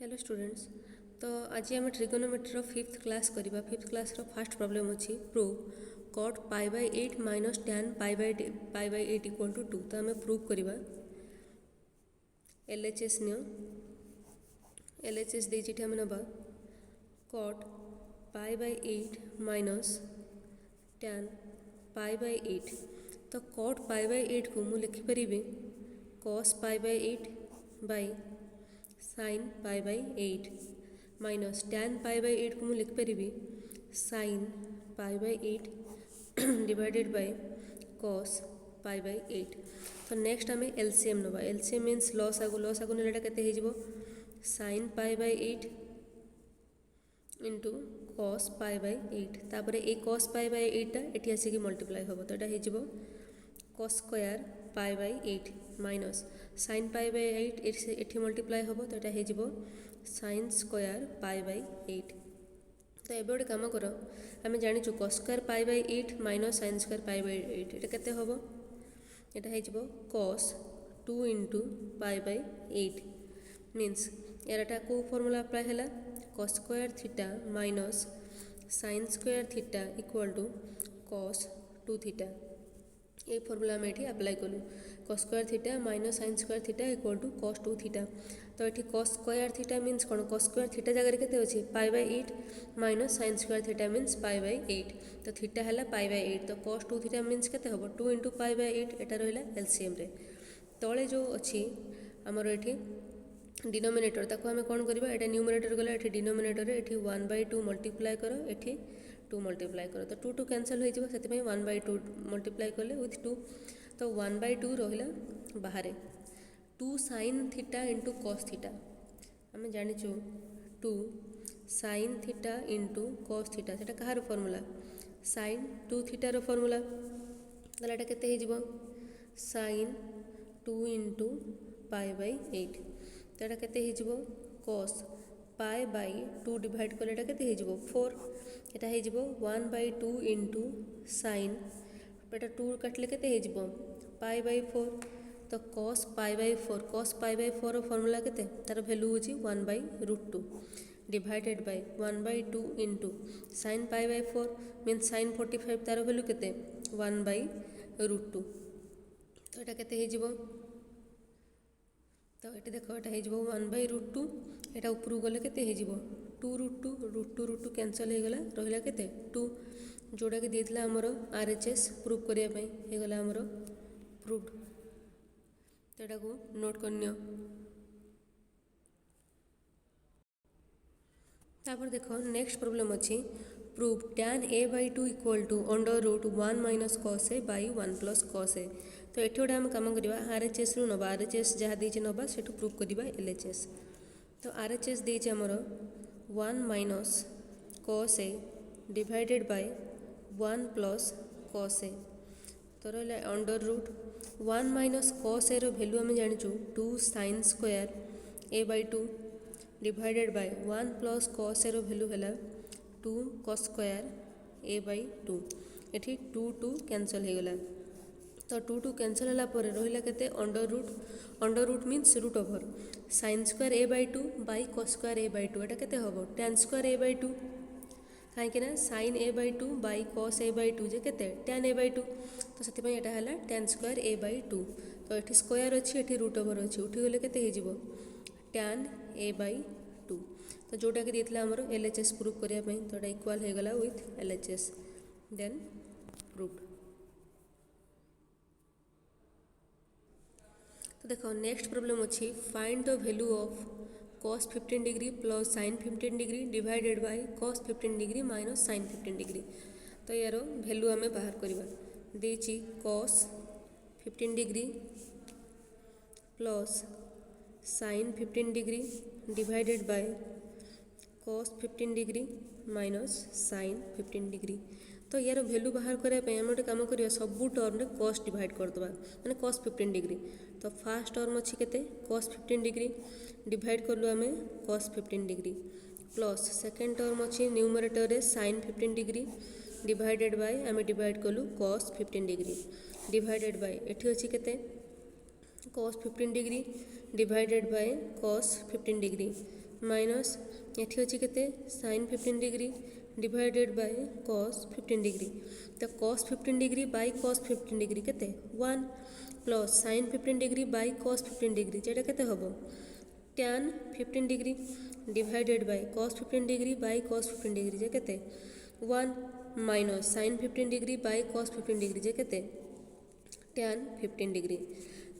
Hello students. तो आज आम ट्रिगोनोमेट्री फिफ्थ क्लास करवा। फिफ्थ क्लास फर्स्ट प्रॉब्लम अच्छी prove cot pi by 8 minus tan pi by 8 equal to 2। तो आम प्रूव करवा एलएचएस नियो। एलएचएस देछि आम नबा cot pi by 8 minus tan pi by 8। तो कॉट पाई बाय 8 को मुझे लिखिपारि cos pi by 8 by sine pi by 8 minus tan pi by 8 को मुझे लिखिपारि sine pi by 8 divided by cos pi by 8। तो नेक्स्ट आम एलसीएम नवा। एलसीएम मीन्स लॉस आगु नेला केते हो sine pi by 8 into cos pi by 8। तापर ए कॉस पाई बाय 8 एटी आसिक मल्टीप्लाई हम तो यहाँ हो cos square pi by 8 minus sine pi by 8 एटी मल्टीप्लाई हम तो यहाँ हो साइन स्क्वायर पाई बाय 8। तो ये गोटे कम कर आम जाचु cos square pi by 8 minus sine square pi by 8 ये केते हम यहाँ हो cos 2 into pi by 8 means यारटा को फॉर्मूला अप्लाई है cos square theta minus sine square theta equal to cos 2 theta. ये फॉर्मूला आम ये अप्लाई कलु cos square theta minus sine square theta equal to cos 2 theta. तो ये cos square theta means कौन कॉस स्क्वायर थीटा जगह केते अच्छी पाई by 8 minus sine square theta means pi by 8। तो थीटा है पाई बाय 8 तो कॉस 2 थीटा मीन्स केते हम 2 इंटू पाई बाय 8 एटा रहा एलसीएम रे। तले जो अच्छी आमर ये डिनोमिनेटर ताको आम कौन करवा ये न्यूमिनेटर गला ये डिनोमिनेटर ये 1/2 मल्टीप्लाई कर ये 2 मल्टीप्लाई कर तो 2 2 कैंसल हो से 1/2 मल्टीप्लाई कले विथ 2। तो 1/2 रहा बाहर 2 sine theta into cos theta आम जाचु 2 sine theta into cos theta से कहार फॉर्मूला साइन 2 थीटार फॉर्मूला तो यहाँ के साइन 2 इंटू पाई बाय 8 तो यहाँ के कॉस पाई बाय 2 डिवाइड कले के 4 यहाँ हो 1/2 इंटू साइन बेटा 2 काटिले के पाई बाय 4 तो कॉस पाई बाय 4 फॉर्मूला के तार भैल्यू हूँ 1/√2 divided by 1/2 into sine pi bye 4 mean sine 45 तार भैल्यू के 1/√2। तो यहाँ के तो ये देख ये 1/√2 यहाँ उपरू गले के 2√2 कैंसल हो गला रहा के 2 जोड़ा कि देता आमर आरएचएस प्रूव करने गला आमर प्रूव्ड। तो यहाँ को नोट करनी। तापर देख नेक्स्ट प्रॉब्लम अच्छी prove tan a by 2 equal to √1 minus cos A by 1 plus cos a. तो ये गोटे आम कम करवा आरएचएस रु नवा आरएचएस जहाँ देचे नवा से प्रूव करवा एलएचएस। तो आरएचएस देचे आमर 1 minus cos a divided by 1 plus cos a. तो रहा √1 माइनस कॉस ए भैल्यू आम जाचु 2 sine square A by 2 divided by 1 plus cos a value है 2 कॉस स्क्वायर ए बाय 2 ये 2 2 कैंसल हो गला। तो 2 2 कैंसल होला पर रहा के under root means root over sine square A by 2 by cos square A by 2 एटा केते हबो टैन स्क्वायर ए बाय 2 कहीं sine A by 2 by cos A by 2 जे केते टैन ए बाय 2 तो से यहाँ है टैन स्क्वायर ए बाय 2। तो ये स्क्वायर अच्छी ये रूट ओवर अच्छी उठी गले के टैन ए बाय 2। तो जोटा कि देता आमर एलएचएस प्रूव करने तो इक्वाल हो गला विथ एलएचएस देन प्रूव्ड। तो देखो नेक्स्ट प्रॉब्लम अच्छी find the value of cos 15 degree plus sin 15 degree divided by cos 15 degree minus sin 15 degree. तो यार वैल्यू आम बाहर करवा देची cos 15 degree plus sin 15 degree divided by cos 15 degree minus sin 15 degree. तो यार value बाहर करने गोटे कम कर सबू टर्म में cos डिवाइड करदे मैंने cos 15 डिग्री। तो फास्ट टर्म अच्छी के cos 15 डिग्री डिवाइड कलु आम cos 15 degree plus second term अच्छी न्यूमरेटर रे sin 15 डिग्री डिवाइडेड बाय आम डिवाइड कलु cos 15 डिग्री डिवाइडेड बाय एठी अच्छी के cos 15 degree divided by cos 15 degree minus एठी अछि केते sin 15 degree divided by cos 15 degree. तो cos 15 degree by cos 15 degree केते 1 plus sin 15 degree by cos 15 degree जेटा केते हबो tan 15 degree divided by cos 15 degree by cos 15 degree जे केते 1 minus sin 15 degree by cos 15 degree जे केते tan 15 degree.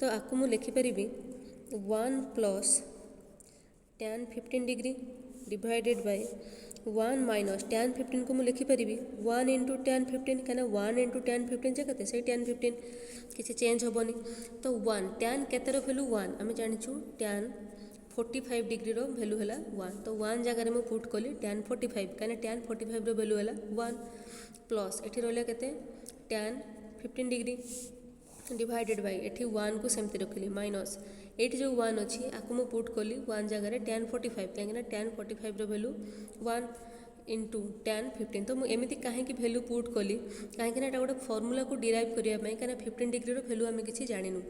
तो आपको मु लिखि परिबी 1 plus tan 15 degree divided by 1 minus tan 15 को मुझे लिखिपारि 1 इंटू tan 15 क्या 1 इंटू tan 15 जे कते से tan 15 किसी चेंज हेनी। तो 1 tan केतर भैल्यू 1 आम जाचु tan 45 डिग्री रो भैल्यू है 1। तो 1 जगह मुझे पुट कली tan 45 क्या tan 45 रो भैल्यू है 1 प्लस एठी रहा केते tan 15 डिग्री डिवाइडेड बाय एठी 1 को सेमती रखिली माइनस एटी जो 1 अच्छी आपको मुझे पुट कली 1 जगह tan 45 कहीं tan 45 रो भैल्यू 1 इंटू tan 15। तो मुझे एमती कहीं भैल्यू पुट कली कहीं गोटे फर्मूला को डिराइव करने कहीं 15 डिग्री भैल्यू आम किसी जानू।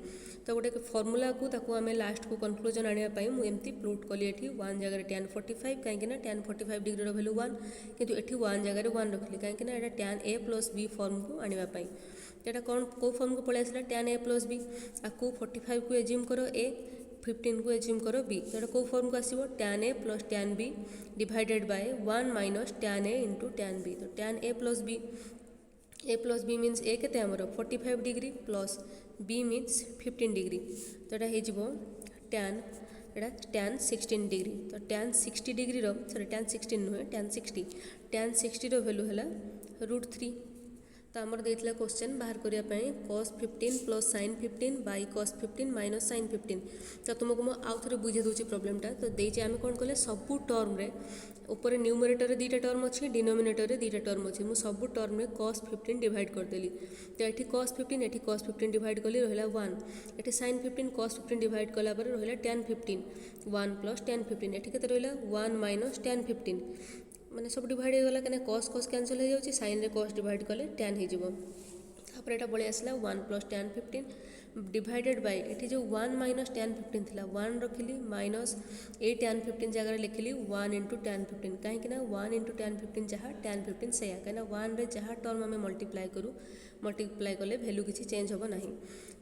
तो गोटे फर्मूला को आम लास्ट को कनक्लूजन आने मुझे पुट कली 1 जगह tan 45 कहीं tan 45 डिग्री भैल्यू 1 किंतु एटी 1 जगह 1 रखिली कहीं tan a plus b form को आने यहाँ कौन कौ फॉर्म को पलि आसला tan a प्लस बी आपको 45 को एज्यूम करो a 15 को एज्यूम करो b तो कौ फॉर्म को आसो tan a plus tan b divided by 1 minus tan a into tan b। तो tan a plus b means a केते हमर 45 degree plus b means 15 degree. तो यहाँ हो tan एटा tan 16 डिग्री। तो tan 60 डिग्री रो सॉरी tan 16 नुहे tan 60 रो value है √3। तो आमर देइथिला क्वेश्चन बाहर करिया पई cos 15 plus sin 15 by cos 15 minus sin 15। तो तुमको मु आउ थरे बुझे दोची प्रॉब्लमटा। तो देइचे आमे कोन कले सबु टर्म रे ऊपर न्यूमरेटर रे दुईटा टर्म अच्छी डिनोमिनेटर रे दुईटा टर्म अच्छी मुझे सबु टर्म रे cos 15 डिवाइड करदेली। तो ये cos 15 ये cos 15 डिवाइड कली रहा 1 ये sin 15 cos 15 डिवाइड कला रहा tan 15 1 प्लस tan 15 ये केते रहा 1 माइनस tan 15 माने सब डिवाइड होगा कहीं cos cos कैंसल हो जाऊँगी sin रे cos डिवाइड कले tan होपर यहाँ पलि आसला 1 प्लस tan 15 डिवाइडेड बाय ये जो 1 माइनस tan 15 थिला 1 रखिली माइनस ए tan 15 जगह लिखिली 1 इंटू tan 15 कहीं 1 इंटू tan 15 जहाँ tan 15 से कहीं 1 रे जहाँ टर्म आम मल्टीप्लाई कले वैल्यू किसी चेंज हम ना।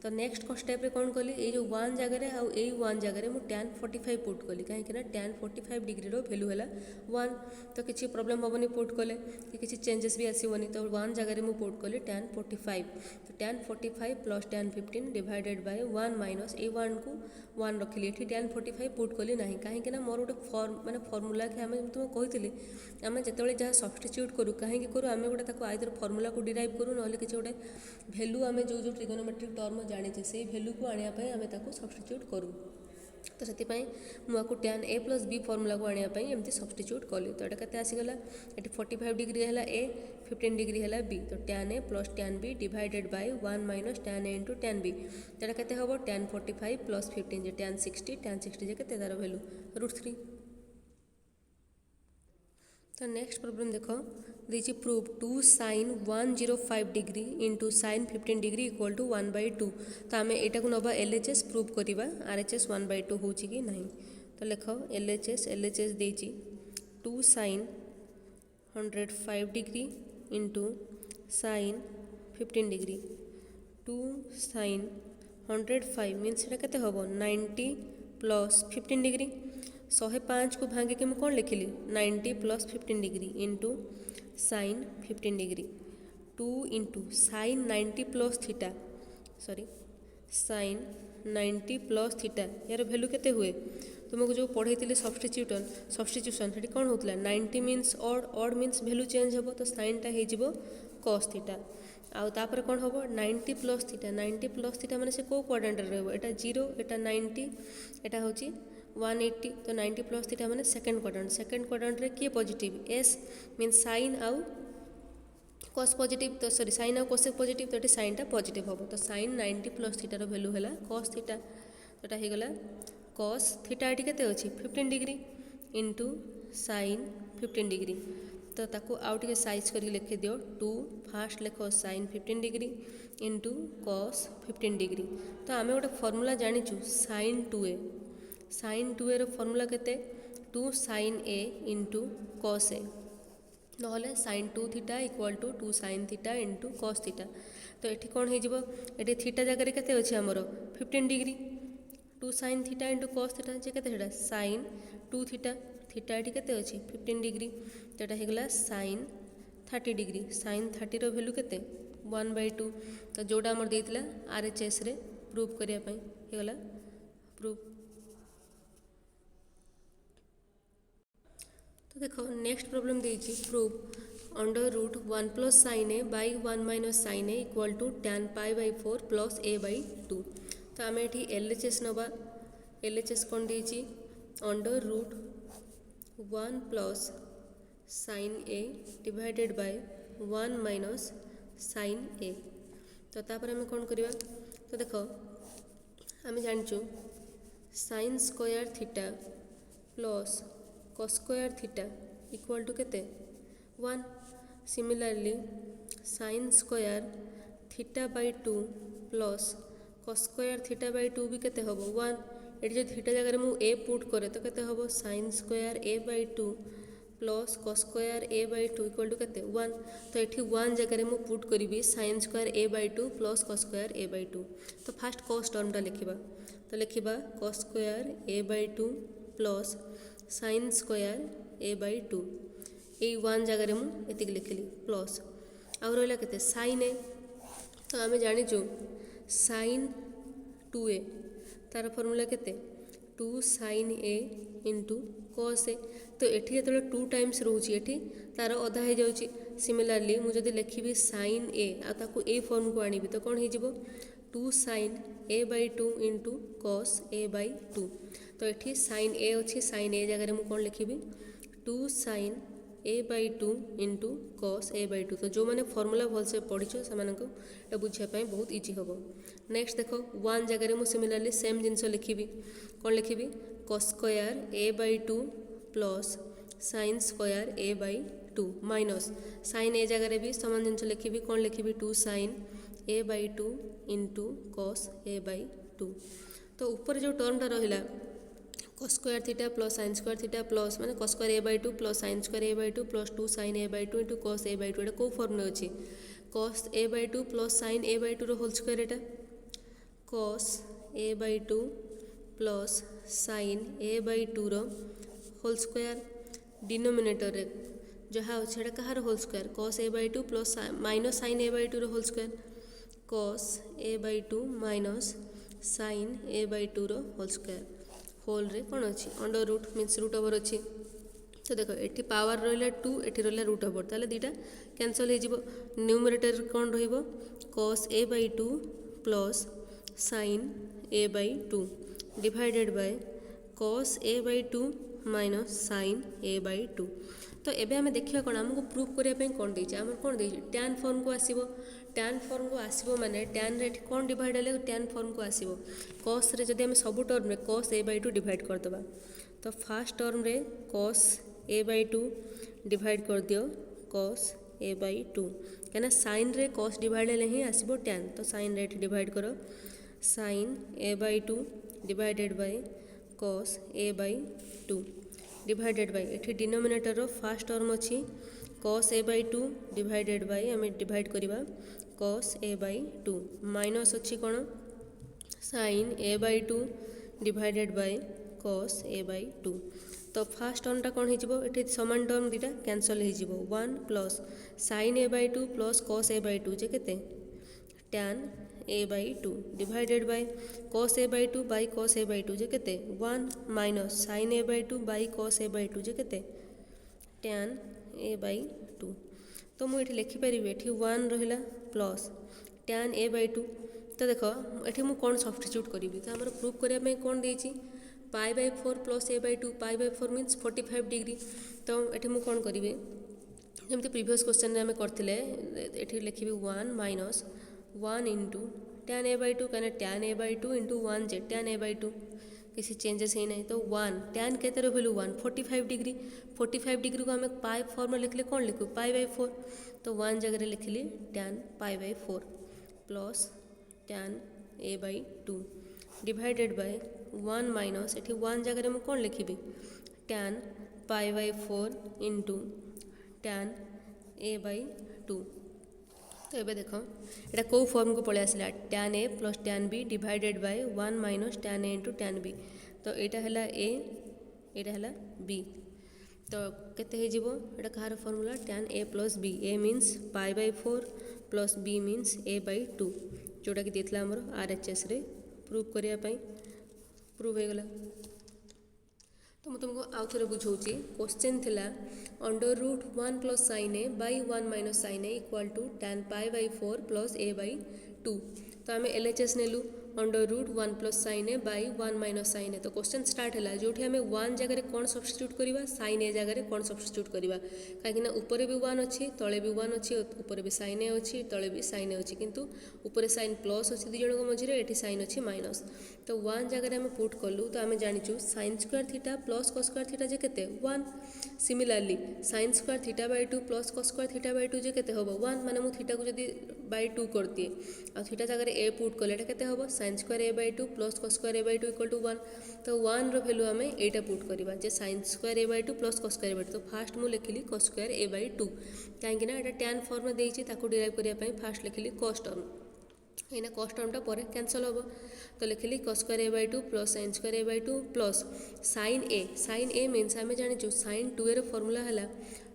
तो नेक्स्ट स्टेप रे कौन कली ये जो 1 जगह आउ 1 जगह मुझे tan 45 पुट कली कहीं tan 45 डिग्री रो वैल्यू है 1। तो किसी प्रॉब्लम हेनी पुट कले कि किसी चेंजेस भी आसोनी। तो 1 जगह मुझे पुट कली tan 45 तो tan 45 plus tan 15 divided by 1 minus ए 1 को 1 रखिली ये tan 45 पुट कली ना कहीं मोर गोटे माने फर्मूला कि आम तुम कही आम जो जहाँ सब्स्टिट्यूट करूँ कहीं करूँ आम गोटे आइदर फर्मूला को डिराइव करूँ ना किसी गोटे वैल्यू आम जो ट्रिगोनोमेट्रिक टर्म जाने से वैल्यू को आने आम सब्स्टिट्यूट करूँ। तो से मुझे tan a plus b formula को आने एमती सब्स्टिट्यूट कली। तो ये के आसीगला ये 45 डिग्री है a 15 डिग्री है b। तो tan a plus tan b divided by 1 minus tan a into tan b तो ये हम tan 45 प्लस 15 जे tan 60 जे के तार वैल्यू √3। तो नेक्स्ट प्रॉब्लम देख दीजिए prove 2 sin 105 degree into sin 15 degree equal to 1/2। तो आम यहाँ को नवा LHS प्रूव करवा RHS 1/2 हो कि ना। तो लिख LHS देची 2 sin 105 degree into sin 15 degree 2 sin 105 means के हम 90 प्लस 15 डिग्री 105 को भांगे कि कौन लिखिली 90 plus 15 degree into sin 15 degree 2 into sin 90 plus theta sorry sin 90 plus theta यार वैल्यू केते हुए तुमको जो पढ़े सब्स्टिट्यूशन से कौन होता 90 means odd means value change हम तो साइनटा हो cos थीटा आउ तापर कौन हम 90 प्लस थीटा माने से को क्वाड्रेंट रे रहबो एटा 0 एटा 90 एटा होची 180। तो 90 प्लस थीटा माने सेकंड क्वाड्रेंट रे किए पॉजिटिव s मीन्स साइन आउ cos पॉजिटिव तो सॉरी साइन आउ cos पॉजिटिव तो ये साइनटा पॉजिटिव हम तो साइन 90 प्लस थीटार वैल्यू है cos थीटा तो ये होगा cos थीटा ये केते अछि 15 डिग्री इंटू साइन 15 डिग्री। तो ताको आउ टे साइज कर लिखि दियो 2 फास्ट लिख sin 15 degree into cos 15 degree. तो आम गोटे फर्मूला जाचु sin 2a रो फर्मूला केते two sine a into cos a नहले sine 2 theta equal to 2 sine theta into cos theta. तो ये कौन हो थीटा जगह के अच्छे आमर 15 degree 2 sine theta into cos theta जे के साइन 2 थीटा थीटा ये के 15 डिग्री तो यहाँ होगा साइन 30 डिग्री साइन 30 भैल्यू के 1/2 तो जोड़ा आमर देता RHS रे प्रूफ करने होगा प्रूफ। तो देखो नेक्स्ट प्रॉब्लम देती proof under root 1 plus sine A by 1 minus sine A equal to tan pi by 4 plus a by 2। तो आम ये LHS नवा LHS कौन देती under root 1 plus sine a divided by 1 minus sine ए। तो तापर आम कौन करवा तो देखो आम जाचु sine square theta plus cos square theta equal to केते 1। Similarly sign square theta by 2 plus cos square theta by 2 भी केते हबो 1। ये जो थीटा जगह मु ए पुट करे तो केते हबो sine square A by 2 plus cos square A by 2 equal to केते 1। तो ये 1 जगह मु पुट करी sine square A by 2 plus cos square A by 2। तो फास्ट कॉस टर्मटा लिखा तो लिखा cos square A by 2 plus sine square A by 2 ये 1 जगह मुझे लिखिली प्लस आउ रहा के साइन ए। तो आम जाचु साइन 2a तार फर्मूला के 2 sine a into cos a. तो ये जो 2 टाइम्स रोचे ये तार अधा हो जाऊँगी। सिमिलरली मुझे लिखी साइन ए आकु ए फॉर्म को आनी तो कौन हो 2 sine A by 2 into cos A by 2। तो ये साइन ए अच्छी साइन ए जगह मुझे कौन लिखी 2 sine A by 2 into cos A by 2। तो जो मैंने फॉर्मूला भलसे पढ़ी से बुझापी बहुत इजी हम। नेक्स्ट देखो 1 जगह मुझे सिमिलरली सेम जिनस लिखी कौन लिखी cos square A by 2 plus sine square A by 2 minus sine a जगह भी सामान जिनस लिखी कौन लिखी 2 sine A by 2 into cos A by 2। तो ऊपर जो टर्मटा रहा cos square theta plus sine square theta plus माने cos square A by 2 plus sine square A by 2 plus 2 sine A by 2 into cos A by 2 कौ form में अच्छी cos A by 2 plus sine A by 2 whole square एटा cos A by 2 plus sine A by 2 whole square denominator जहाँ अच्छे कहार whole square cos A by 2 plus minus sine A by 2 whole square cos A by 2 minus sine A by 2 whole square whole रे कौन अच्छी under root means root over अच्छी। तो देखो ये पावर रहा 2 ये रहा रूट ओवर ताले दीटा कैंसल हो न्यूमरेटर कौन cos A by 2 plus sine A by 2 divided by cos A by 2 minus sine A by 2। तो एबे हमें देखिए कौन आमको प्रूफ करने कौन देछि आम कौन देछि टैन फॉर्म को आसीबो टैन फॉर्म को आसीबो माने टैन रे कौन डिवाइड हेले टैन फॉर्म को आसीबो कॉस रे जदि हम सब टर्म रे कॉस ए बाई 2 डिवाइड कर दबा तो फर्स्ट टर्म रे कॉस ए बाई 2 डिवाइड कर दियो कॉस ए बाई 2 कहना साइन रे कॉस डिवाइड हेले ही आसीबो टैन। तो साइन रे डिवाइड करो sine A by 2 divided by cos A by 2 divided by ये डिनोमिनेटर फर्स्ट टर्म अच्छी cos A by 2 divided by आम डिवाइड करवा कॉस ए बाई 2 माइनस अच्छी कौन sine A by 2 divided by cos A by 2। तो first टर्मटा कौन हो सामान टर्म दीटा कैंसल हो 1 plus sine A by 2 plus cos A by 2 जे के tan A by 2 divided by cos A by 2 by cos A by 2 जे के 1 minus sine A by 2 by cos A by 2 जे के टैन ए बाई 2। तो मुझे लिखिपारि ये 1 रहा प्लस टैन ए बाई 2। तो देख ये मुझे कौन सब्स्टिट्यूट करी तो आम प्रूफ करने कौन देती पाई by 4 plus a by 2 pi by 4 means 45 degree. तो ये मुझे कौन करी जमी प्रिवियस क्वेश्चन में आम करते ये लिखी 1 minus 1 into tan A by 2 कहना tan A by 2 into 1 J tan A by 2 किसी चेंजेस ही नहीं। तो 1 टैन के वैल्यू 1 45 डिग्री 45 डिग्री को आम पाई फॉर्म में लिखले कौन लिखू पाई बाई 4। तो 1 जगह लिखली tan pi by 4 plus tan A by 2 divided by 1 minus ये 1 जगह मुझे कौन लिखी tan pi by 4 into tan a by 2। तो ये देख ये कौ फॉर्म को पलि आसला tan a plus tan b divided by 1 minus tan a into tan b। तो यहाँ है a यहाँ है b। तो केते हे जिवो एटा कहार formula tan a plus b। a means pi by 4 plus b means a by 2 जोटा कि देता आमर RHS रे प्रूव करने प्रूव हो गला। तो मुझे तुमको आउ थे बुझाऊँगी क्वेश्चन थिला under root 1 plus sine A by 1 minus sine A equal to tan pi by 4 plus a by 2। तो आम LHS नेलु under root 1 plus sine A by 1 minus sine ए। तो क्वेश्चन स्टार्ट है जो आम 1 जगह कौन सब्स्टिट्यूट करवा साइन ए जगह कौन सब्स्टिट्यूट करवा कहीं ऊपर भी 1 अच्छी तले भी 1 अच्छी ऊपर भी साइन ए अच्छी तले भी साइन ए अच्छी किंतु ऊपर साइन प्लस अच्छी दुई जन मझे ये साइन अच्छी माइनस। तो 1 जगह आम पुट कलु तो आम जाचु sine square theta plus cos square theta जे केते 1। Similarly sine square theta by 2 plus cos square theta by 2 जे केते होबो 1 माने मु थीटा को जदी बाई 2 कर दिए आ थीटा जगह ए पुट कले केते होबो sine square A by 2 plus cos square A by 2 equal to 1। तो 1 रो वैल्यू आम एटा पुट करवा जे sine square A by 2 plus cos square A by 2। तो फास्ट मु लिखिली कस स्क्वायर ए बाई 2 कहीं ना एटा tan फॉर्म में देइछि ताको डिराइव करिया पई फास्ट लिखिली cos टर्म। एना cos टर्मटा पर कैंसल होबो तो लिखिली cos square A by 2 plus sine square A by 2 plus sine A means आम जानिछु साइन 2 एर फॉर्मूला है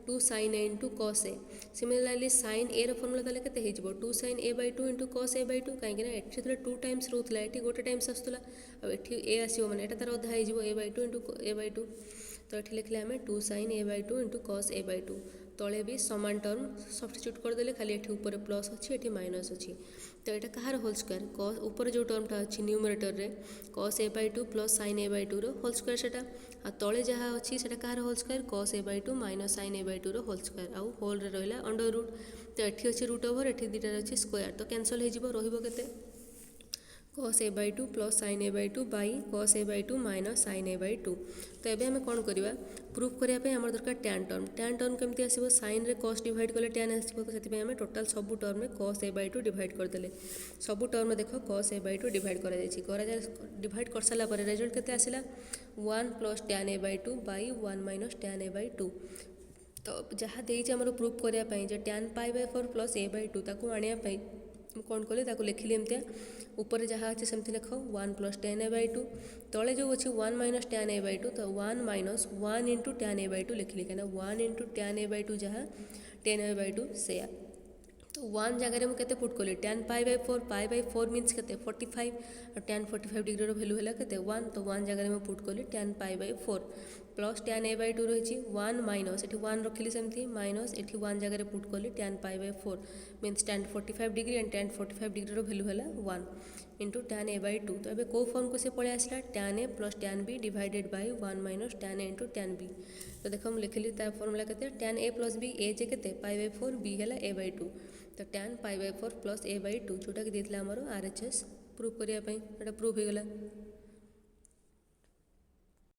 2 sin a into cos a। Similarly sign a formula ताले केते हेजिबो 2 sin a by 2 into cos a by 2 कहीं एठी थोड़ा 2 times रोथला एठी गोटे टाइम्स आसुला अब एठी a आसीबो माने एटा तार अधा हेजिबो a by 2 into a by 2। तो एठी लिखले आमे 2 sin a by 2 into cos a by 2 तले भी समान टर्म सब्स्टिट्यूट करदेले खाली एठी ऊपर प्लस अच्छी एठी माइनस अच्छी। तो यहाँ कहार होल स्क्वायर cos ऊपर जो टर्मटा अच्छी न्यूमरेटर रे cos a by 2 plus sin a by 2 रो होल स्क्वायर सेटा आ तले जहाँ अच्छी से कहार whole square cos a by 2 minus sin a by 2 रो होल स्क्वायर आउ होल रे रहिला अंडर रूट। तो एठी अच्छी रूट ओवर एठी दुटा अच्छी स्क्वायर तो कैंसल हो जिवो रहिबो केते cos a by 2 plus sin a by 2 by cos a by 2 minus sin a by 2। तो ये आम कौन करवा प्रूफ करने आम दरकार tan टर्म केमती आसो साइन रे cos डिवाइड कले tan आसो। तो से आम टोटाल सबू टर्म में cos a बाई 2 डिवाइड करदे सबू टर्म देख cos a by 2 divide divide कर सारा रिजल्ट केते आसिला 1 plus tan a by 2 by 1 minus tan a by 2। तो जहाँ देइछि हमर प्रूफ करने जे tan pi by 4 plus a by 2 ताकू आनिया कौन कले ताकू लिखिली एमतिया ऊपर जहाँ अच्छे सेमती लिख 1 प्लस tan a बाई 2 तले जो अच्छी 1 माइनस tan a बाई 2 तो 1 minus 1 into tan a by 2 लिखिली कहीं 1 इंटू tan a बाई 2 जहाँ tan a बाई 2 से तो 1 जगह मुझे पुट कली tan पाई बाई 4 मीन्स के 45 और tan 45 डिग्री वैल्यू है के 1। तो 1 जगह में पुट कली tan pi by 4 plus tan a by 2 रही 1 माइनस ये 1 रखिली सेमती माइनस ये 1 जगह पुट कली tan pi by 4 means tan 45 degree and tan 45 degree value है 1 इंटू tan a बाई 2। तो ये कौ फॉर्म को से पलि आसला tan a plus tan b divided by 1 minus tan a into tan b। तो देख मुझे लिखिली तार फॉर्मूला के tan a plus b a जे के पाई बाई 4 b है a बाई 2। तो tan pi by 4 plus a by 2 जोटा कि देता आमर RHS प्रूफ करने प्रूफ हो गला।